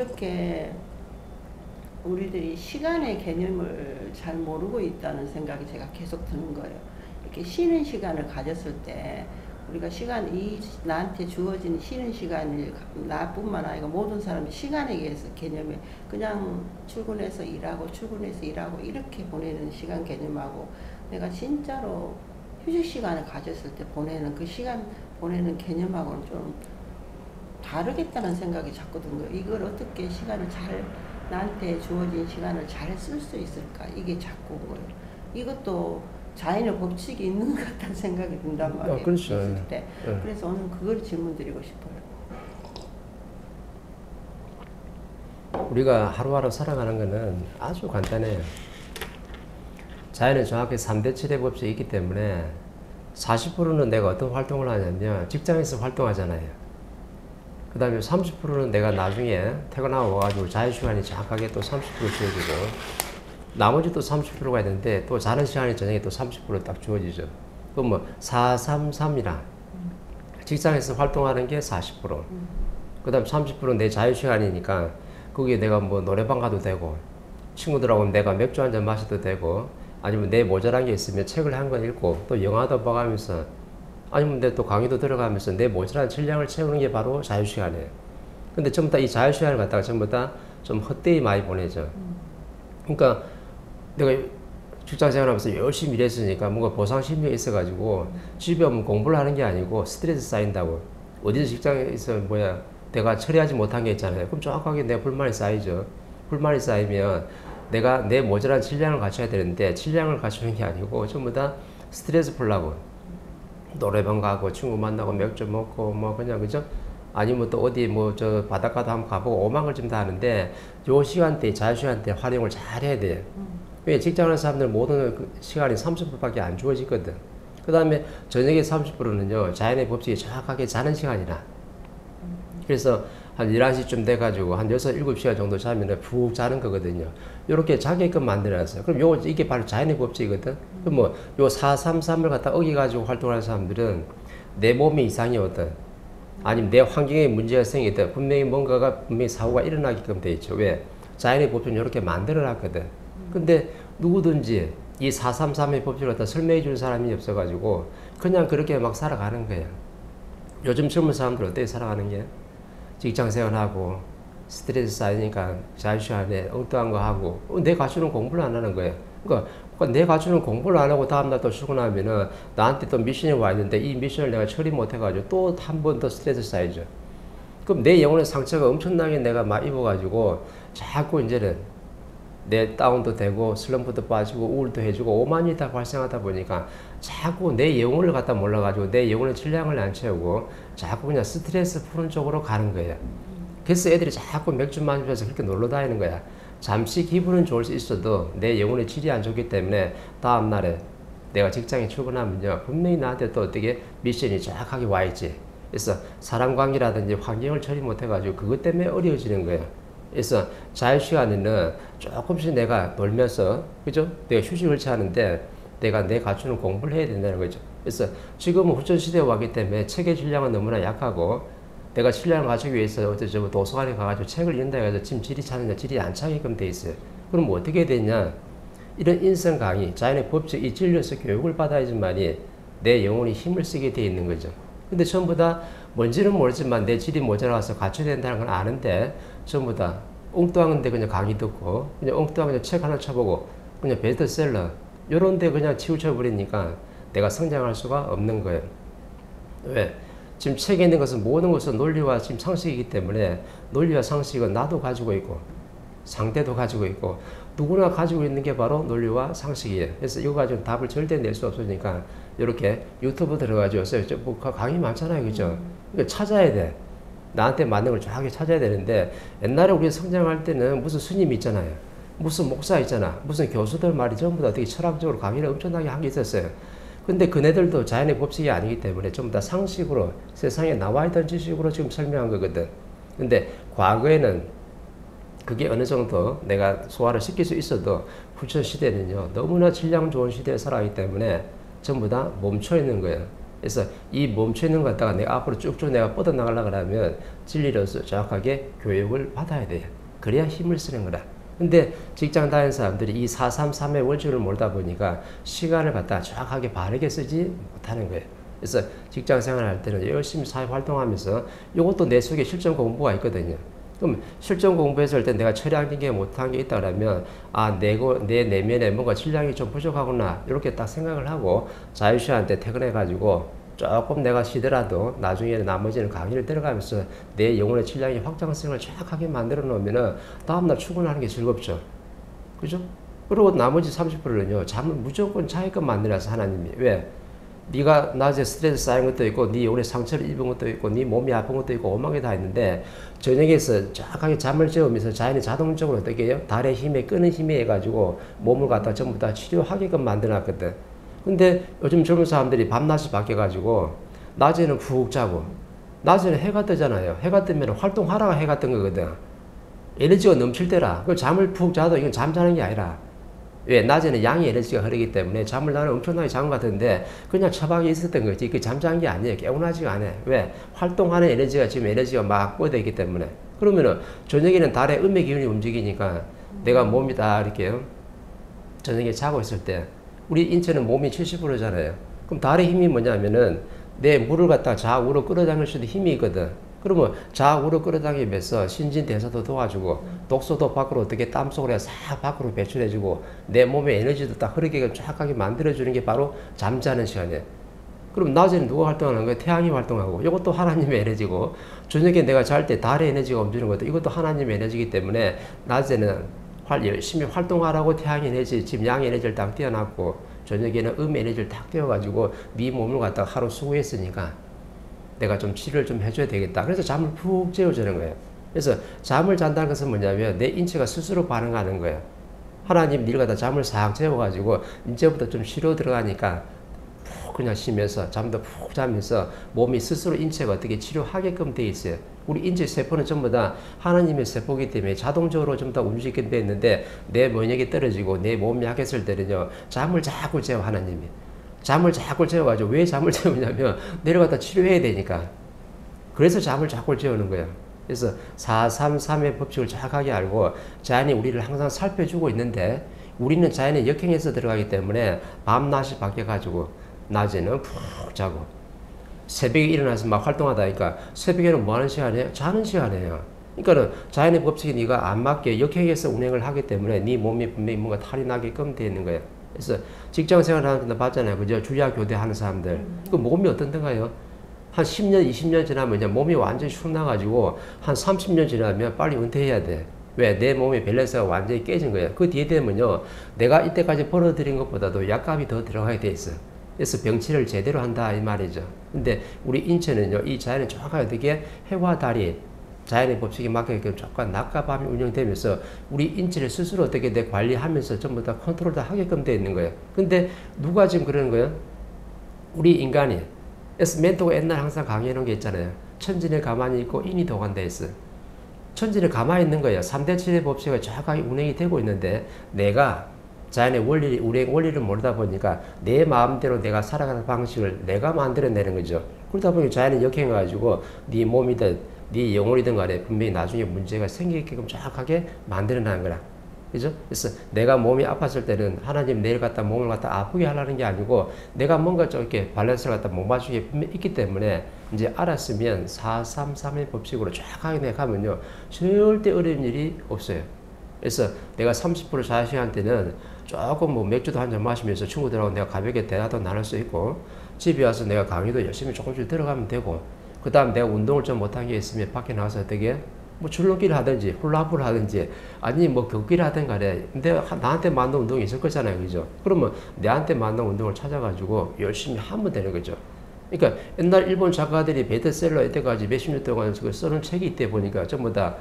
이렇게 우리들이 시간의 개념을 잘 모르고 있다는 생각이 제가 계속 드는 거예요. 이렇게 쉬는 시간을 가졌을 때 우리가 나한테 주어진 쉬는 시간이 나뿐만 아니라 모든 사람이 시간에 의해서 개념에 그냥 출근해서 일하고 이렇게 보내는 시간 개념하고 내가 진짜로 휴식 시간을 가졌을 때 보내는 그 시간 보내는 개념하고는 좀 다르겠다는 생각이 자꾸 든 거예요. 이걸 어떻게 나한테 주어진 시간을 잘 쓸 수 있을까? 이게 자꾸 온 거예요. 이것도 자연의 법칙이 있는 것 같다는 생각이 든단 말이에요. 그렇죠. 있을 때. 그래서 오늘 그걸 질문드리고 싶어요. 우리가 하루하루 살아가는 거는 아주 간단해요. 자연은 정확히 3대 7의 법칙이 있기 때문에 40%는 내가 어떤 활동을 하냐면 직장에서 활동하잖아요. 그 다음에 30%는 내가 나중에 퇴근하고 와가지고 자유시간이 정확하게 또 30% 주어지고 나머지 또 30%가 있는데 또 자는 시간이 저녁에 또 30% 딱 주어지죠. 그럼 뭐 433이라 직장에서 활동하는 게 40%. 그 다음 30%는 내 자유시간이니까 거기에 내가 뭐 노래방 가도 되고 친구들하고 내가 맥주 한잔 마셔도 되고 아니면 내 모자란 게 있으면 책을 한 권 읽고 또 영화도 봐가면서 아니면 내 또 강의도 들어가면서 내 모자란 질량을 채우는 게 바로 자유시간이에요. 근데 전부 다 이 자유시간을 갖다가 전부 다 좀 헛되이 많이 보내죠. 그러니까 내가 직장 생활하면서 열심히 일했으니까 뭔가 보상심리가 있어가지고 집에 오면 공부를 하는 게 아니고 스트레스 쌓인다고. 어디서 직장에서 내가 처리하지 못한 게 있잖아요. 그럼 정확하게 내 불만이 쌓이죠. 불만이 쌓이면 내가 내 모자란 질량을 갖춰야 되는데 질량을 갖추는 게 아니고 전부 다 스트레스 풀라고 노래방 가고 친구 만나고 맥주 먹고 뭐 그냥 그죠? 아니면 또 어디 뭐 저 바닷가도 한번 가보고 오만 걸 좀 다 하는데 요 시간대 자유시간대 활용을 잘 해야 돼요. 왜 직장하는 사람들 모든 그 시간이 30분밖에 안 주어지거든. 그 다음에 저녁에 30%는요 자연의 법칙이 정확하게 자는 시간이라. 그래서 한 11시쯤 돼가지고 한 6, 7시간 정도 자면은 푹 자는 거거든요. 요렇게 자게끔 만들어놨어요. 그럼 이게 바로 자연의 법칙이거든. 그럼 뭐, 요 433을 갖다 어기가지고 활동하는 사람들은 내 몸에 이상이 오든, 아니면 내 환경에 문제가 생기든, 분명히 사고가 일어나게끔 돼 있죠. 왜? 자연의 법칙은 이렇게 만들어놨거든. 근데 누구든지 이 433의 법칙을 갖다 설명해 줄 사람이 없어가지고, 그냥 그렇게 막 살아가는 거야. 요즘 젊은 사람들 어떻게 살아가는 게? 직장 생활하고 스트레스 쌓이니까 자유시간에 엉뚱한 거 하고 내 가수는 공부를 안 하는 거예요. 그러니까 내 가수는 공부를 안 하고 다음날 또 출근하면은 나한테 또 미션이 와 있는데 이 미션을 내가 처리 못 해가지고 또 한 번 더 스트레스 쌓이죠. 그럼 내 영혼의 상처가 엄청나게 내가 막 입어가지고 자꾸 이제는 내 다운도 되고 슬럼프도 빠지고 우울도 해주고 오만이 다 발생하다 보니까 자꾸 내 영혼을 갖다 몰라가지고 내 영혼의 질량을 안 채우고 자꾸 그냥 스트레스 푸는 쪽으로 가는 거예요. 그래서 애들이 자꾸 맥주 마시면서 그렇게 놀러 다니는 거야. 잠시 기분은 좋을 수 있어도 내 영혼의 질이 안 좋기 때문에 다음날에 내가 직장에 출근하면요 분명히 나한테 또 어떻게 미션이 정확하게 와 있지. 그래서 사람 관계라든지 환경을 처리 못 해가지고 그것 때문에 어려워지는 거예요. 그래서 자유시간에는 조금씩 내가 놀면서, 그죠? 내가 휴식을 취하는데 내가 내 갖추는 공부를 해야 된다는 거죠. 그래서 지금은 후천시대에 왔기 때문에 책의 질량은 너무나 약하고 내가 질량을 갖추기 위해서 도서관에 가가지고 책을 읽는다 해서 지금 질이 차느냐, 질이 안 차게끔 돼 있어요. 그럼 뭐 어떻게 되냐? 이런 인성 강의, 자연의 법칙, 이 진리에서 교육을 받아야지만이 내 영혼이 힘을 쓰게 돼 있는 거죠. 근데 전부 다 뭔지는 모르지만 내 질이 모자라서 갖춰야 된다는 건 아는데 전부 다 엉뚱한데 그냥 강의 듣고 그냥 엉뚱한 책 하나 쳐보고 그냥 베스트셀러 요런 데 그냥 치우쳐 버리니까 내가 성장할 수가 없는 거예요. 왜? 지금 책에 있는 것은 모든 것은 논리와 지금 상식이기 때문에 논리와 상식은 나도 가지고 있고 상대도 가지고 있고 누구나 가지고 있는 게 바로 논리와 상식이에요. 그래서 이거 가지고 답을 절대 낼 수 없으니까 이렇게 유튜브 들어가지고 뭐 강의 많잖아요. 그죠? 그러니까 찾아야 돼. 나한테 맞는 걸 정확하게 찾아야 되는데 옛날에 우리 성장할 때는 무슨 스님 있잖아요. 무슨 목사 있잖아. 무슨 교수들 말이 전부 다 어떻게 철학적으로 강의를 엄청나게 한 게 있었어요. 근데 그네들도 자연의 법칙이 아니기 때문에 전부 다 상식으로 세상에 나와 있던 지식으로 지금 설명한 거거든. 근데 과거에는 그게 어느 정도 내가 소화를 시킬 수 있어도 후천 시대는요 너무나 질량 좋은 시대에 살아가기 때문에 전부 다 멈춰 있는 거예요. 그래서 이 멈춰있는 것 갖다가 내가 앞으로 쭉쭉 내가 뻗어나가려고 하면 진리로서 정확하게 교육을 받아야 돼요. 그래야 힘을 쓰는 거라. 근데 직장 다니는 사람들이 이 433의 원칙을 모르다 보니까 시간을 갖다 정확하게 바르게 쓰지 못하는 거예요. 그래서 직장 생활할 때는 열심히 사회 활동하면서 이것도 내 속에 실전 공부가 있거든요. 그럼 실전 공부했을 때 내가 처리한 게 못한 게 있다 그러면 내 내면에 뭔가 질량이 좀 부족하구나 이렇게 딱 생각을 하고 자유시간때 퇴근해 가지고 조금 내가 쉬더라도 나중에 나머지는 강의를 들어가면서 내 영혼의 질량의 확장성을 정확하게 만들어 놓으면은 다음날 출근하는 게 즐겁죠. 그죠? 그리고 나머지 30%는요 잠을 무조건 자기껏 만들어서 하나님이 왜? 네가 낮에 스트레스 쌓인 것도 있고 네 영혼의 상처를 입은 것도 있고 네 몸이 아픈 것도 있고 오만 게 다 있는데 저녁에서 정확하게 잠을 재우면서 자연이 자동적으로 어떻게 해요? 달의 힘에 끄는 힘에 해가지고 몸을 갖다 전부 다 치료하게끔 만들어놨거든. 근데 요즘 젊은 사람들이 밤낮이 바뀌어가지고 낮에는 푹 자고 낮에는 해가 뜨잖아요. 해가 뜨면 활동하라가 해가 뜬 거거든. 에너지가 넘칠 때라. 그 잠을 푹 자도 이건 잠자는 게 아니라 왜? 낮에는 양의 에너지가 흐르기 때문에 잠을 나는 엄청나게 잔 것 같은데 그냥 처박에 있었던 거지. 그 잠자는 게 아니에요. 개운하지가 않아요. 왜? 활동하는 에너지가 지금 에너지가 막 뻗어있기 때문에. 그러면은 저녁에는 달의 음의 기운이 움직이니까 내가 몸이 다 이렇게 저녁에 자고 있을 때 우리 인체는 몸이 70%잖아요. 그럼 달의 힘이 뭐냐면은 내 물을 갖다가 좌우로 끌어당길 수 있는 힘이 있거든. 그러면 좌우로 끌어당기면서 신진대사도 도와주고 독소도 밖으로 어떻게 땀속으로 싹 밖으로 배출해주고 내 몸의 에너지도 딱 흐르게 정확하게 만들어주는 게 바로 잠자는 시간이에요. 그럼 낮에는 누가 활동하는 거예요? 태양이 활동하고 이것도 하나님의 에너지고 저녁에 내가 잘 때 달의 에너지가 움직이는 것도 이것도 하나님의 에너지이기 때문에 낮에는 열심히 활동하라고 태양의 에너지 지금 양의 에너지를 딱 띄워놨고 저녁에는 에너지를 딱 띄워가지고 네 몸을 갖다가 하루 수고했으니까 내가 좀 치료를 좀 해줘야 되겠다. 그래서 잠을 푹 재워주는 거예요. 그래서 잠을 잔다는 것은 뭐냐면 내 인체가 스스로 반응하는 거예요. 하나님 일 갖다 잠을 싹 재워가지고 이제부터 좀 쉬러 들어가니까 푹 그냥 쉬면서 잠도 푹 자면서 몸이 스스로 인체가 어떻게 치료하게끔 돼 있어요. 우리 인체 세포는 전부 다 하나님의 세포이기 때문에 자동적으로 좀 더 움직이게 돼 있는데 내 면역이 떨어지고 내 몸이 약했을 때는요 잠을 자꾸 재워 하나님이. 잠을 자꾸 재워가지고 왜 잠을 재우냐면 내려갔다 치료해야 되니까. 그래서 잠을 자꾸 재우는 거예요. 그래서 433의 법칙을 정확하게 알고 자연이 우리를 항상 살펴주고 있는데 우리는 자연의 역행에서 들어가기 때문에 밤낮이 바뀌어가지고 낮에는 푹 자고 새벽에 일어나서 막 활동하다 보니까 새벽에는 뭐 하는 시간이에요? 자는 시간이에요. 그러니까는 자연의 법칙이 네가 안 맞게 역행해서 운행을 하기 때문에 네 몸이 분명히 뭔가 탈이 나게끔 되어 있는 거예요. 그래서 직장 생활 하는 분들 봤잖아요. 그죠? 주야 교대 하는 사람들. 그 몸이 어떤가요? 한 10년, 20년 지나면 이제 몸이 완전히 축나가지고 한 30년 지나면 빨리 은퇴해야 돼. 왜? 내 몸의 밸런스가 완전히 깨진 거예요. 그 뒤에 되면요. 내가 이때까지 벌어들인 것보다도 약값이 더 들어가게 돼 있어. 그래서 병치를 제대로 한다 이 말이죠. 근데 우리 인체는요. 이 자연을 정확하게 어떻게 해와 달이 자연의 법칙에 맞게끔 조금 낮과 밤이 운영되면서 우리 인체를 스스로 어떻게 내 관리하면서 전부 다 컨트롤 다 하게끔 되어 있는 거예요. 근데 누가 지금 그러는 거예요? 우리 인간이. 그래서 멘토가 옛날 항상 강의해놓은 게 있잖아요. 천진에 가만히 있고 인이 도관다 했어. 천진에 가만히 있는 거예요. 3대 7의 법칙이 정확하게 운행이 되고 있는데 내가 자연의 원리를 모르다 보니까 내 마음대로 내가 살아가는 방식을 내가 만들어내는 거죠. 그러다 보니 자연이 역행해가지고 네 몸이든 네 영혼이든 간에 분명히 나중에 문제가 생기게끔 정확하게 만들어내는 거라. 그죠? 그래서 내가 몸이 아팠을 때는 하나님 내일 갖다 몸을 갖다 아프게 하려는 게 아니고 내가 뭔가 좀 이렇게 밸런스를 갖다 못 맞추게 분명히 있기 때문에 이제 알았으면 433의 법칙으로 정확하게 내가 하면요. 절대 어려운 일이 없어요. 그래서 내가 30% 자유시간 때는 조금 뭐 맥주도 한 잔 마시면서 친구들하고 내가 가볍게 대화도 나눌 수 있고 집에 와서 내가 강의도 열심히 조금씩 들어가면 되고 그 다음 내가 운동을 좀 못한 게 있으면 밖에 나가서 어떻게 뭐 줄넘기를 하든지 훌라후프를 하든지 아니 뭐 걷기를 하든 간에 근데 나한테 맞는 운동이 있을 거잖아요. 그죠? 그러면 내한테 맞는 운동을 찾아가지고 열심히 하면 되는 거죠. 그러니까 옛날 일본 작가들이 베스트셀러 이때까지 몇십 년 동안 써놓은 책이 있대 보니까 전부 다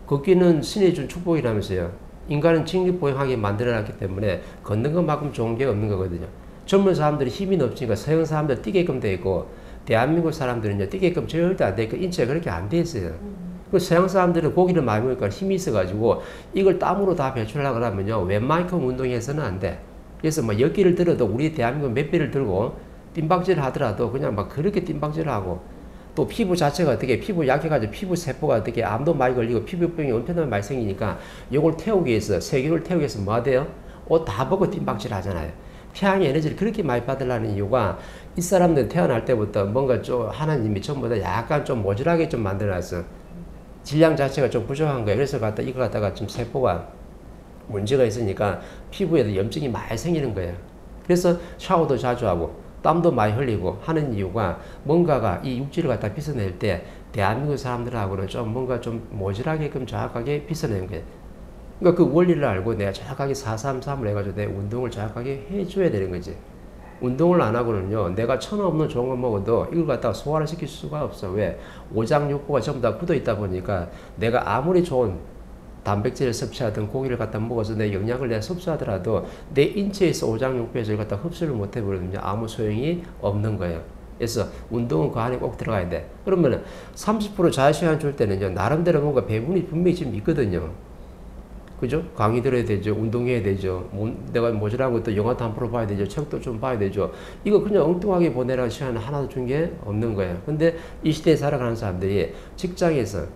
걷기는 신이 준 축복이라면서요. 인간은 직립보행하게 만들어놨기 때문에 걷는 것만큼 좋은 게 없는 거거든요. 젊은 사람들이 힘이 없으니까 서양 사람들 뛰게끔 돼 있고 대한민국 사람들은요 뛰게끔 절대 안 돼 있고 인체가 그렇게 안 돼 있어요. 그 서양 사람들은 고기를 많이 먹으니까 힘이 있어가지고 이걸 땀으로 다 배출하려고 하면요 웬만큼 운동해서는 안 돼. 그래서 뭐 10개를 들어도 우리 대한민국 몇 배를 들고 뜀박질 하더라도 그냥 막 그렇게 뜀박질 하고 또 피부 자체가 어떻게 피부 약해가지고 피부 세포가 어떻게 암도 많이 걸리고 피부병이 엄청나게 많이 생기니까 이걸 태우기 위해서 세균을 태우기 위해서 뭐 하대요? 옷 다 벗고 뜀박질 하잖아요. 태양의 에너지를 그렇게 많이 받으려는 이유가 이 사람들 태어날 때부터 뭔가 좀 하나님이 전부 다 약간 좀 모질하게 좀 만들어놨어. 질량 자체가 좀 부족한 거예요. 그래서 이거 갖다가 좀 세포가 문제가 있으니까 피부에도 염증이 많이 생기는 거예요. 그래서 샤워도 자주 하고 땀도 많이 흘리고 하는 이유가 뭔가가 이 육질을 갖다 빗어낼 때 대한민국 사람들하고는 좀 뭔가 좀 모질하게끔 정확하게 빗어내는 거예요. 그러니까 그 원리를 알고 내가 정확하게 433을 해가지고 내 운동을 정확하게 해줘야 되는 거지. 운동을 안 하고는요, 내가 천하 없는 좋은 거 먹어도 이걸 갖다가 소화를 시킬 수가 없어. 왜? 오장육부가 전부 다 굳어 있다 보니까 내가 아무리 좋은 단백질을 섭취하든 고기를 갖다 먹어서 내 영양을 내가 섭취하더라도 내 인체에서 오장육부에서 이걸 갖다 흡수를 못 해버리면 아무 소용이 없는 거예요. 그래서 운동은 그 안에 꼭 들어가야 돼. 그러면은 30% 자유시간 줄 때는요, 나름대로 뭔가 배분이 분명히 지금 있거든요. 그죠? 강의 들어야 되죠. 운동해야 되죠. 내가 모자란 것도 영화도 한 프로 봐야 되죠. 책도 좀 봐야 되죠. 이거 그냥 엉뚱하게 보내라는 시간 하나도 준 게 없는 거예요. 근데 이 시대에 살아가는 사람들이 직장에서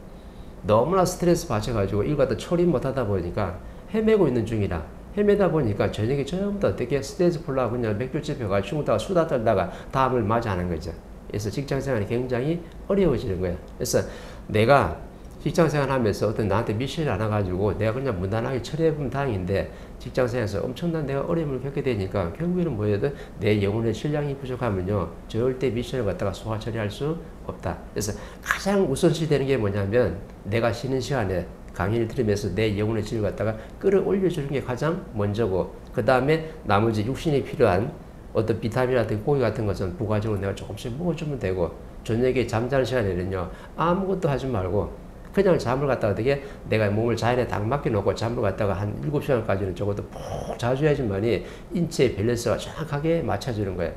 너무나 스트레스 받쳐가지고 이걸 갖다 처리 못 하다 보니까 헤매고 있는 중이라 헤매다 보니까 저녁에 전부 다 어떻게 스트레스 풀라고 그냥 맥주집 혀가 죽다가 수다 떨다가 다음을 맞이하는 거죠. 그래서 직장 생활이 굉장히 어려워지는 거예요. 그래서 내가 직장생활 하면서 어떤 나한테 미션을 안 와가지고 내가 그냥 무난하게 처리해보면 다행인데 직장생활에서 엄청난 내가 어려움을 겪게 되니까 결국에는 뭐예요? 내 영혼의 질량이 부족하면요 절대 미션을 갖다가 소화 처리할 수 없다. 그래서 가장 우선시 되는 게 뭐냐면 내가 쉬는 시간에 강의를 들으면서 내 영혼의 질을 갖다가 끌어올려주는 게 가장 먼저고 그 다음에 나머지 육신이 필요한 어떤 비타민이라든지 고기 같은 것은 부가적으로 내가 조금씩 먹어주면 되고 저녁에 잠자는 시간에는요 아무것도 하지 말고 그냥 잠을 갖다가 되게 내가 몸을 자연에 딱 맡겨놓고 잠을 갖다가 한 7시간까지는 적어도 푹 자줘야지만이 인체의 밸런스가 정확하게 맞춰지는 거예요.